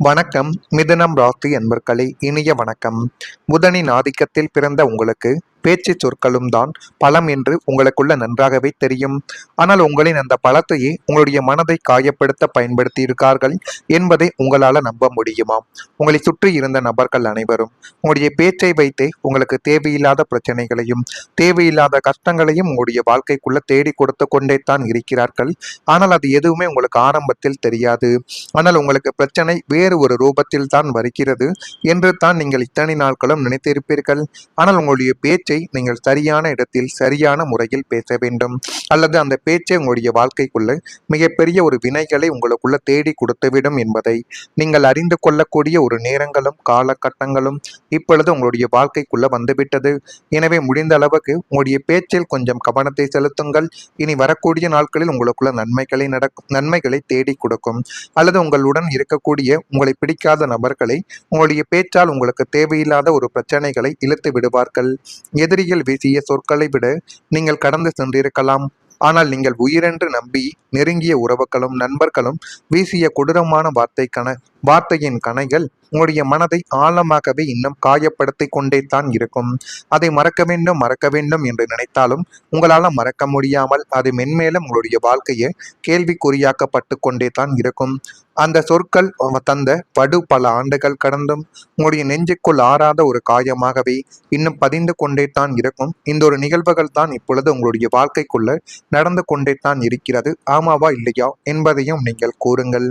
வணக்கம். மிதுனம் ராசி அன்பர்களே, இனிய வணக்கம். புதனின் ஆதிக்கத்தில் பிறந்த உங்களுக்கு பேச்சு சொற்களும் தான் பலம் என்று உங்களுக்குள்ள நன்றாகவே தெரியும். ஆனால் உங்களின் அந்த பலத்தையே உங்களுடைய மனதை காயப்படுத்த பயன்படுத்தி இருக்கார்கள் என்பதை உங்களால நம்ப முடியுமா? உங்களை சுற்றி இருந்த நபர்கள் அனைவரும் உங்களுடைய பேச்சை வைத்தே உங்களுக்கு தேவையில்லாத பிரச்சனைகளையும் தேவையில்லாத கஷ்டங்களையும் உங்களுடைய வாழ்க்கைக்குள்ள தேடி கொடுத்து கொண்டே தான் இருக்கிறார்கள். ஆனால் அது எதுவுமே உங்களுக்கு ஆரம்பத்தில் தெரியாது. ஆனால் உங்களுக்கு பிரச்சனை வேறு ஒரு ரூபத்தில் தான் வருகிறது என்று தான் நீங்கள் இத்தனை நாட்களும் நினைத்திருப்பீர்கள். ஆனால் உங்களுடைய பேச்சை நீங்கள் சரியான இடத்தில் சரியான முறையில் பேச வேண்டும். அல்லது அந்த பேச்சை உங்களுடைய வாழ்க்கைக்குள்ள மிகப்பெரிய ஒரு வினைகளை உங்களுக்குள்ள தேடி கொடுத்துவிடும் என்பதை நீங்கள் அறிந்து கொள்ளக்கூடிய ஒரு நேரங்களும் காலகட்டங்களும் இப்பொழுது உங்களுடைய வாழ்க்கைக்குள்ள வந்துவிட்டது. எனவே முடிந்த அளவுக்கு உங்களுடைய பேச்சில் கொஞ்சம் கவனத்தை செலுத்துங்கள். இனி வரக்கூடிய நாட்களில் உங்களுக்குள்ள நன்மைகளை தேடி கொடுக்கும். அல்லது உங்களுடன் இருக்கக்கூடிய உங்களை பிடிக்காத நபர்களை உங்களுடைய பேச்சால் உங்களுக்கு தேவையில்லாத ஒரு பிரச்சனைகளை இழுத்து விடுவார்கள். எதிரிகள் வீசிய சொற்களை விட நீங்கள் கடந்து சென்றிருக்கலாம். ஆனால் நீங்கள் உயிரென்று நம்பி நெருங்கிய உறவுகளும் நண்பர்களும் வீசிய கொடூரமான வார்த்தையின் கணைகள் உங்களுடைய மனதை ஆழமாகவே இன்னும் காயப்படுத்தி கொண்டே தான் இருக்கும். அதை மறக்க வேண்டும் என்று நினைத்தாலும் உங்களால் மறக்க முடியாமல் அது மென்மேலும் உங்களுடைய வாழ்க்கையை கேள்விக்குறியாக்கப்பட்டு கொண்டே தான் இருக்கும். அந்த சொற்கள் தந்த படு பல ஆண்டுகள் கடந்தும் உங்களுடைய நெஞ்சுக்குள் ஆறாத ஒரு காயமாகவே இன்னும் பதிந்து கொண்டே தான் இருக்கும். இந்த ஒரு நிகழ்வுகள் தான் இப்பொழுது உங்களுடைய வாழ்க்கைக்குள்ள நடந்து கொண்டே தான் இருக்கிறது. ஆமாவா இல்லையா என்பதையும் நீங்கள் கூறுங்கள்.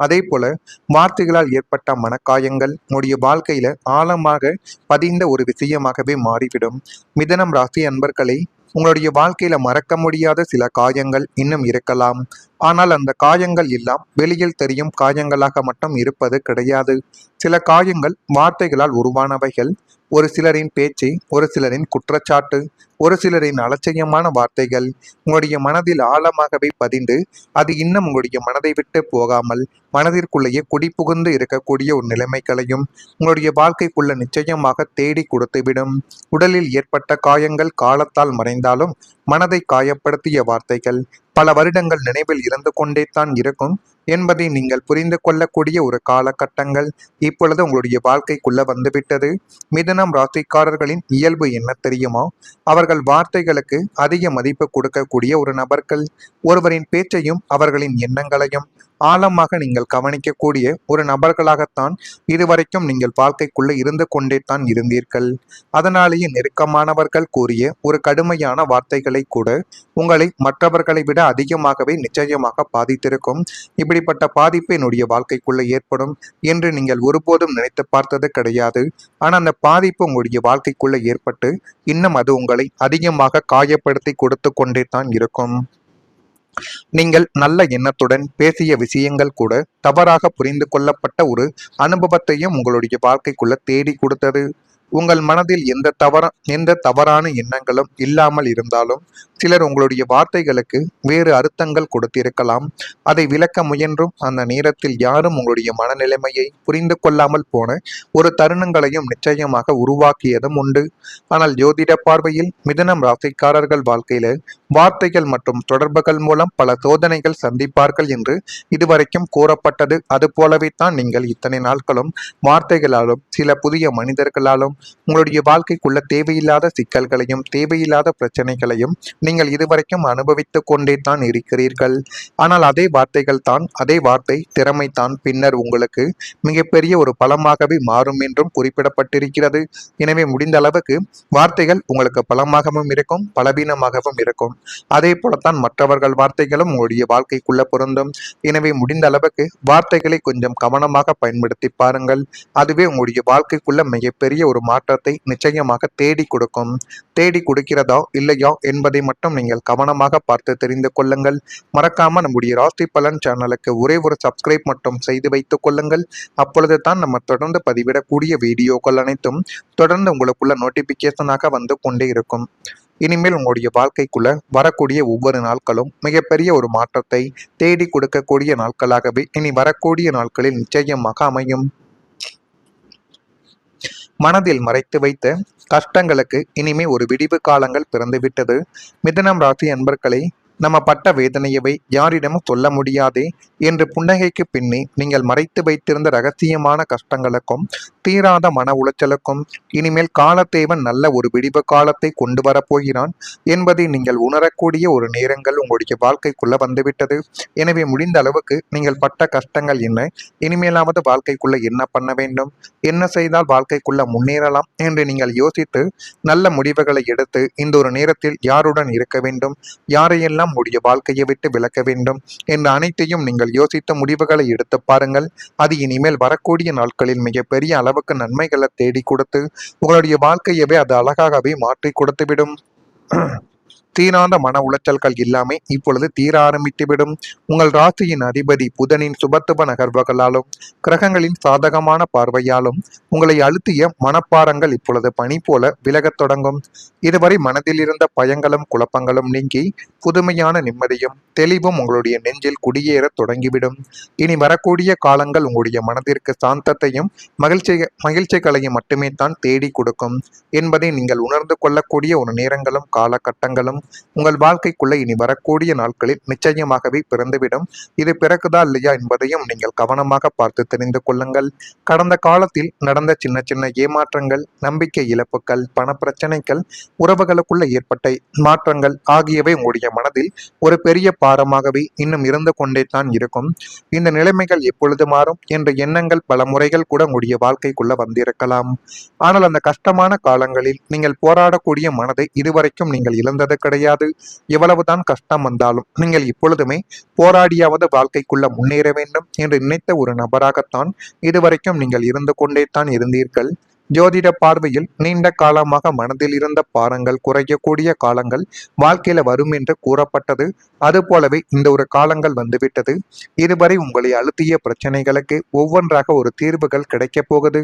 அதே போல வார்த்தைகளால் ஏற்பட்ட மனக்காயங்கள் உங்களுடைய வாழ்க்கையில ஆழமாக பதிந்த ஒரு விஷயமாகவே மாறிவிடும். மிதனம் ராசி அன்பர்களை, உங்களுடைய வாழ்க்கையில மறக்க முடியாத சில காயங்கள் இன்னும் இருக்கலாம். ஆனால் அந்த காயங்கள் எல்லாம் வெளியில் தெரியும் காயங்களாக மட்டும் இருப்பது கிடையாது. சில காயங்கள் வார்த்தைகளால் உருவானவைகள். ஒரு சிலரின் பேச்சு, ஒரு சிலரின் குற்றச்சாட்டு, ஒரு சிலரின் அலட்சியமான வார்த்தைகள் உங்களுடைய மனதில் ஆழமாகவே பதிந்து அது இன்னும் உங்களுடைய மனதை விட்டு போகாமல் மனதிற்குள்ளேயே குடிபுகுந்து இருக்கக்கூடிய ஒரு நிலைமைகளையும் உங்களுடைய வாழ்க்கைக்குள்ள நிச்சயமாக தேடி கொடுத்துவிடும். உடலில் ஏற்பட்ட காயங்கள் காலத்தால் மறைந்தாலும் மனதை காயப்படுத்திய வார்த்தைகள் பல வருடங்கள் நினைவில் இருந்து கொண்டே தான் இருக்கும் என்பதை நீங்கள் புரிந்து கொள்ளக்கூடிய ஒரு காலகட்டங்கள் இப்பொழுது உங்களுடைய வாழ்க்கைக்குள்ள வந்துவிட்டது. மிதுனம் ராசிக்காரர்களின் இயல்பு என்ன தெரியுமா? அவர்கள் வார்த்தைகளுக்கு அதிக மதிப்பு கொடுக்கக்கூடிய ஒரு நபர்கள். ஒருவரின் பேச்சையும் அவர்களின் எண்ணங்களையும் ஆழமாக நீங்கள் கவனிக்கக்கூடிய ஒரு நபர்களாகத்தான் இதுவரைக்கும் நீங்கள் வாழ்க்கைக்குள்ள இருந்து கொண்டே தான் இருந்தீர்கள். அதனாலேயே நெருக்கமானவர்கள் கூறிய ஒரு கடுமையான வார்த்தைகளை கூட உங்களை மற்றவர்களை விட அதிகமாகவே நிச்சயமாக பாதித்திருக்கும். இப்படிப்பட்ட பாதிப்பு என்னுடைய வாழ்க்கைக்குள்ள ஏற்படும் என்று நீங்கள் ஒருபோதும் நினைத்து பார்த்தது கிடையாது. ஆனால் அந்த பாதிப்பு உங்களுடைய வாழ்க்கைக்குள்ள ஏற்பட்டு இன்னும் அது உங்களை அதிகமாக காயப்படுத்தி கொடுத்து கொண்டே தான் இருக்கும். நீங்கள் நல்ல எண்ணத்துடன் பேசிய விஷயங்கள் கூட தவறாக புரிந்து கொள்ளப்பட்ட ஒரு அனுபவத்தையும் உங்களுடைய வாழ்க்கைக்குள்ள தேடி கொடுத்தது. உங்கள் மனதில் எந்த தவறான எண்ணங்களும் இல்லாமல் இருந்தாலும் சிலர் உங்களுடைய வார்த்தைகளுக்கு வேறு அர்த்தங்கள் கொடுத்திருக்கலாம். அதை விளக்க முயன்றும் அந்த நேரத்தில் யாரும் உங்களுடைய மனநிலைமையை புரிந்து கொள்ளாமல் போன ஒரு தருணங்களையும் நிச்சயமாக உருவாக்கியதும் உண்டு. ஆனால் ஜோதிட பார்வையில் மிதுனம் ராசிக்காரர்கள் வாழ்க்கையில வார்த்தைகள் மற்றும் தொடர்புகள் மூலம் பல சோதனைகள் சந்திப்பார்கள் என்று இதுவரைக்கும் கூறப்பட்டது. அது போலவே தான் நீங்கள் இத்தனை நாட்களும் வார்த்தைகளாலும் சில புதிய மனிதர்களாலும் உங்களுடைய வாழ்க்கைக்குள்ள தேவையில்லாத சிக்கல்களையும் தேவையில்லாத பிரச்சனைகளையும் நீங்கள் இதுவரைக்கும் அனுபவித்துக் கொண்டே தான் இருக்கிறீர்கள். ஆனால் அதே வார்த்தை திறமை தான் பின்னர் உங்களுக்கு மிகப்பெரிய ஒரு பலமாகவே மாறும் என்றும் குறிப்பிடப்பட்டிருக்கிறது. எனவே முடிந்த அளவுக்கு வார்த்தைகள் உங்களுக்கு பலமாகவும் இருக்கும், பலவீனமாகவும் இருக்கும். அதே போலத்தான் மற்றவர்கள் வார்த்தைகளும் உங்களுடைய வாழ்க்கைக்குள்ள பொருந்தும். எனவே முடிந்த அளவுக்கு வார்த்தைகளை கொஞ்சம் கவனமாக பயன்படுத்தி பாருங்கள். அதுவே உங்களுடைய வாழ்க்கைக்குள்ள மிகப்பெரிய ஒரு மாற்றத்தை நிச்சயமாக தேடி கொடுக்கும். தேடி கொடுக்கிறதா இல்லையா என்பதை மட்டும் நீங்கள் கவனமாக பார்த்து தெரிந்து கொள்ளுங்கள். மறக்காம நம்முடைய ராசி பலன் சேனலுக்கு ஒரே ஒரு சப்ஸ்கிரைப் மட்டும் செய்து வைத்துக் கொள்ளுங்கள். அப்பொழுது தான் நம்ம தொடர்ந்து பதிவிடக்கூடிய வீடியோக்கள் அனைத்தும் தொடர்ந்து உங்களுக்குள்ள நோட்டிபிகேஷனாக வந்து கொண்டே இருக்கும். இனிமேல் உங்களுடைய வாழ்க்கைக்குள்ள வரக்கூடிய ஒவ்வொரு நாட்களும் மிகப்பெரிய ஒரு மாற்றத்தை தேடி கொடுக்கக்கூடிய நாட்களாகவே இனி வரக்கூடிய நாட்களில் நிச்சயமாக அமையும். மனதில் மறைத்து வைத்த கஷ்டங்களுக்கு இனிமே ஒரு விடிவு காலங்கள் பிறந்துவிட்டது. மிதுனம் ராசி அன்பர்களை, நம்ம பட்ட வேதனையவை யாரிடமும் சொல்ல முடியாதே என்று புன்னகைக்கு பின்னே நீங்கள் மறைத்து வைத்திருந்த ரகசியமான கஷ்டங்களுக்கும் தீராத மன உளைச்சலுக்கும் இனிமேல் காலத்தேவன் நல்ல ஒரு விடிவு காலத்தை கொண்டு வரப்போகிறான் என்பதை நீங்கள் உணரக்கூடிய ஒரு நேரங்கள் உங்களுடைய வாழ்க்கைக்குள்ள வந்துவிட்டது. எனவே முடிந்த அளவுக்கு நீங்கள் பட்ட கஷ்டங்கள் என்ன, இனிமேலாவது வாழ்க்கைக்குள்ள என்ன பண்ண வேண்டும், என்ன செய்தால் வாழ்க்கைக்குள்ள முன்னேறலாம் என்று நீங்கள் யோசித்து நல்ல முடிவுகளை எடுத்து இந்த ஒரு நேரத்தில் யாருடன் இருக்க வேண்டும், யாரையெல்லாம் உடைய வாழ்க்கையை விட்டு விலக்க வேண்டும் என்ற அனைத்தையும் நீங்கள் யோசித்த முடிவுகளை எடுத்து பாருங்கள். அது இனிமேல் வரக்கூடிய நாட்களில் மிகப்பெரிய அளவுக்கு நன்மைகளை தேடி கொடுத்து உங்களுடைய வாழ்க்கையவே அது அழகாகவே மாற்றி கொடுத்துவிடும். தீராத மன உளைச்சல்கள் எல்லாமே இப்பொழுது தீர ஆரம்பித்துவிடும். உங்கள் ராசியின் அதிபதி புதனின் சுபத்துவ நகர்வுகளாலும் கிரகங்களின் சாதகமான பார்வையாலும் உங்களை அழுத்திய மனப்பாரங்கள் இப்பொழுது பனி போல விலகத் தொடங்கும். இதுவரை மனதில் இருந்த பயங்களும் குழப்பங்களும் நீங்கி புதுமையான நிம்மதியும் தெளிவும் உங்களுடைய நெஞ்சில் குடியேற தொடங்கிவிடும். இனி வரக்கூடிய காலங்கள் உங்களுடைய மனதிற்கு சாந்தத்தையும் மகிழ்ச்சிகளையும் மட்டுமே தான் தேடி கொடுக்கும் என்பதை நீங்கள் உணர்ந்து கொள்ளக்கூடிய ஒரு நேரங்களும் காலகட்டங்களும் உங்கள் வாழ்க்கைக்குள்ள இனி வரக்கூடிய நாட்களில் நிச்சயமாகவே பிறந்துவிடும். இது பிறக்குதா இல்லையா என்பதையும் நீங்கள் கவனமாக பார்த்து தெரிந்து கொள்ளுங்கள். கடந்த காலத்தில் நடந்த சின்ன சின்ன ஏமாற்றங்கள், நம்பிக்கை இழப்புகள், பண பிரச்சனைகள், உறவுகளுக்குள்ள ஏற்பட்ட மாற்றங்கள் ஆகியவை உங்களுடைய மனதில் ஒரு பெரிய பாரமாகவே இன்னும் இருந்து கொண்டே தான் இருக்கும். இந்த நிலைமைகள் எப்பொழுது மாறும் என்ற எண்ணங்கள் பல முறைகள் கூட உங்களுடைய வாழ்க்கைக்குள்ள வந்திருக்கலாம். ஆனால் அந்த கஷ்டமான காலங்களில் நீங்கள் போராடக்கூடிய மனதை இதுவரைக்கும் நீங்கள் இழந்தது கிடையாது. எவ்வளவுதான் கஷ்டம் வந்தாலும் நீங்கள் இப்பொழுதுமே போராடியாவது வாழ்க்கைக்குள்ள முன்னேற வேண்டும் என்று நினைத்த ஒரு நபராகத்தான் இதுவரைக்கும் நீங்கள் இருந்து கொண்டே தான் இருந்தீர்கள். ஜோதிட பார்வையில் நீண்ட காலமாக மனதில் இருந்த பாரங்கள் குறையக்கூடிய காலங்கள் வாழ்க்கையில வரும் என்று கூறப்பட்டது. அதுபோலவே இந்த ஒரு காலங்கள் வந்துவிட்டது. இதுவரை உங்களை அழுத்திய பிரச்சனைகளுக்கு ஒவ்வொன்றாக ஒரு தீர்வுகள் கிடைக்கப் போகுது.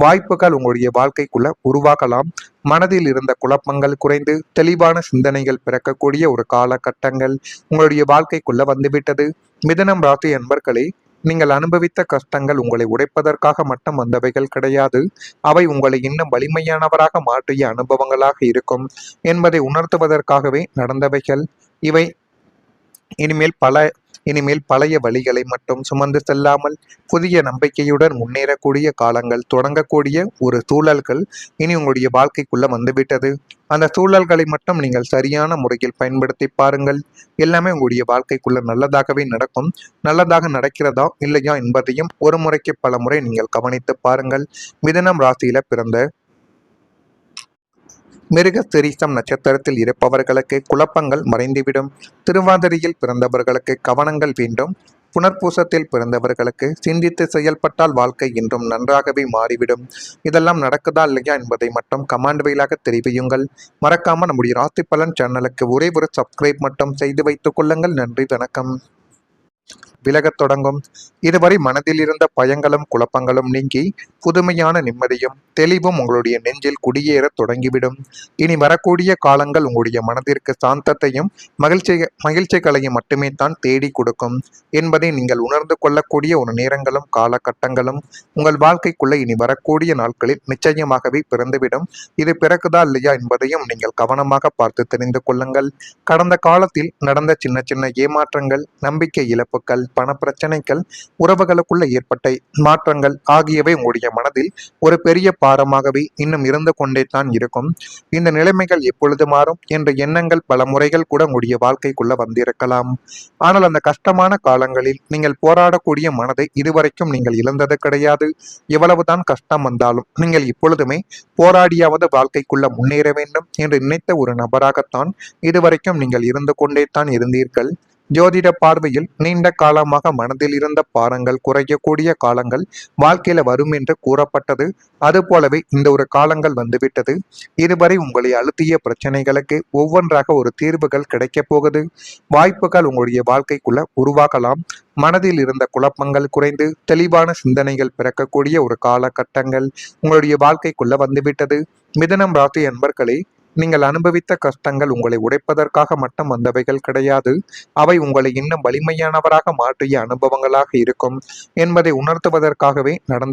வாய்ப்புகள் உங்களுடைய வாழ்க்கைக்குள்ள உருவாகலாம். மனதில் இருந்த குழப்பங்கள் குறைந்து தெளிவான சிந்தனைகள் பிறக்கக்கூடிய ஒரு காலகட்டங்கள் உங்களுடைய வாழ்க்கைக்குள்ள வந்துவிட்டது. மிதுனம் ராசி அன்பர்களே, நீங்கள் அனுபவித்த கஷ்டங்கள் உங்களை உடைப்பதற்காக மட்டும் வந்தவைகள் கிடையாது. அவை உங்களை இன்னும் வலிமையானவராக மாற்றிய அனுபவங்களாக இருக்கும் என்பதை உணர்த்துவதற்காகவே நடந்தவைகள் இவை. இனிமேல் பழைய வழிகளை மட்டும் சுமந்து செல்லாமல் புதிய நம்பிக்கையுடன் முன்னேறக்கூடிய காலங்கள் தொடங்கக்கூடிய ஒரு சூழல்கள் இனி உங்களுடைய வாழ்க்கைக்குள்ள வந்துவிட்டது. அந்த சூழல்களை மட்டும் நீங்கள் சரியான முறையில் பயன்படுத்தி பாருங்கள். எல்லாமே உங்களுடைய வாழ்க்கைக்குள்ள நல்லதாகவே நடக்கும். நல்லதாக நடக்கிறதா இல்லையா என்பதையும் ஒரு முறைக்கு பல முறை நீங்கள் கவனித்து பாருங்கள். மிதுனம் ராசியில பிறந்த மிருக சிரீசம் நட்சத்திரத்தில் இருப்பவர்களுக்கு குழப்பங்கள் மறைந்துவிடும். திருவாதிரையில் பிறந்தவர்களுக்கு கவனங்கள் வேண்டும். புனர்பூசத்தில் பிறந்தவர்களுக்கு சிந்தித்து செயல்பட்டால் வாழ்க்கை என்றும் நன்றாகவே மாறிவிடும். இதெல்லாம் நடக்குதா இல்லையா என்பதை மட்டும் கமெண்ட் வாயிலாக தெரிவியுங்கள். மறக்காம நம்முடைய ராசி பலன் சேனலுக்கு ஒரே ஒரு சப்ஸ்கிரைப் மட்டும் செய்து வைத்துக் கொள்ளுங்கள். நன்றி, வணக்கம். விலகத் தொடங்கும். இதுவரை மனதில் இருந்த பயங்களும் குழப்பங்களும் நீங்கி புதுமையான நிம்மதியும் தெளிவும் உங்களுடைய நெஞ்சில் குடியேற தொடங்கிவிடும். இனி வரக்கூடிய காலங்கள் உங்களுடைய மனதிற்கு சாந்தத்தையும் மகிழ்ச்சிகளையும் மட்டுமே தான் தேடி கொடுக்கும் என்பதை நீங்கள் உணர்ந்து கொள்ளக்கூடிய ஒரு நேரங்களும் காலகட்டங்களும் உங்கள் வாழ்க்கைக்குள்ள இனி வரக்கூடிய நாட்களில் நிச்சயமாகவே பிறந்துவிடும். இது பிறக்குதா இல்லையா என்பதையும் நீங்கள் கவனமாக பார்த்து தெரிந்து கொள்ளுங்கள். கடந்த காலத்தில் நடந்த சின்ன சின்ன ஏமாற்றங்கள், நம்பிக்கை இழப்புகள், பண பிரச்சனைகள், உறவுகளுக்குள்ள ஏற்பட்ட மாற்றங்கள் ஆகியவை உங்களுடைய மனதில் ஒரு பெரிய பாரமாகவே இன்னும் இருந்து கொண்டே தான் இருக்கும். இந்த நிலைமைகள் எப்பொழுது மாறும் என்ற எண்ணங்கள் பல முறைகள் கூட உங்களுடைய வாழ்க்கைக்குள்ள வந்திருக்கலாம். ஆனால் அந்த கஷ்டமான காலங்களில் நீங்கள் போராடக்கூடிய மனதை இதுவரைக்கும் நீங்கள் இழந்தது கிடையாது. எவ்வளவுதான் கஷ்டம் வந்தாலும் நீங்கள் இப்பொழுதுமே போராடியாவது வாழ்க்கைக்குள்ள முன்னேற வேண்டும் என்று நினைத்த ஒரு நபராகத்தான் இதுவரைக்கும் நீங்கள் இருந்து கொண்டே தான் இருந்தீர்கள். ஜோதிட பார்வையில் நீண்ட காலமாக மனதில் இருந்த பாரங்கள் குறையக்கூடிய காலங்கள் வாழ்க்கையில வரும் என்று கூறப்பட்டது. அதுபோலவே இந்த ஒரு காலங்கள் வந்துவிட்டது. இதுவரை உங்களை அழுத்திய பிரச்சனைகளுக்கு ஒவ்வொன்றாக ஒரு தீர்வுகள் கிடைக்கப் போகுது. வாய்ப்புகள் உங்களுடைய வாழ்க்கைக்குள்ள உருவாகலாம். மனதில் இருந்த குழப்பங்கள் குறைந்து தெளிவான சிந்தனைகள் பிறக்கக்கூடிய ஒரு காலகட்டங்கள் உங்களுடைய வாழ்க்கைக்குள்ள வந்துவிட்டது. மிதுனம் ராசி அன்பர்களே, நீங்கள் அனுபவித்த கஷ்டங்கள் உங்களை உடைப்பதற்காக மட்டும் வந்தவைகள் கிடையாது. அவை உங்களை இன்னும் வலிமையானவராக மாற்றிய அனுபவங்களாக இருக்கும் என்பதை உணர்த்துவதற்காகவே நடந்த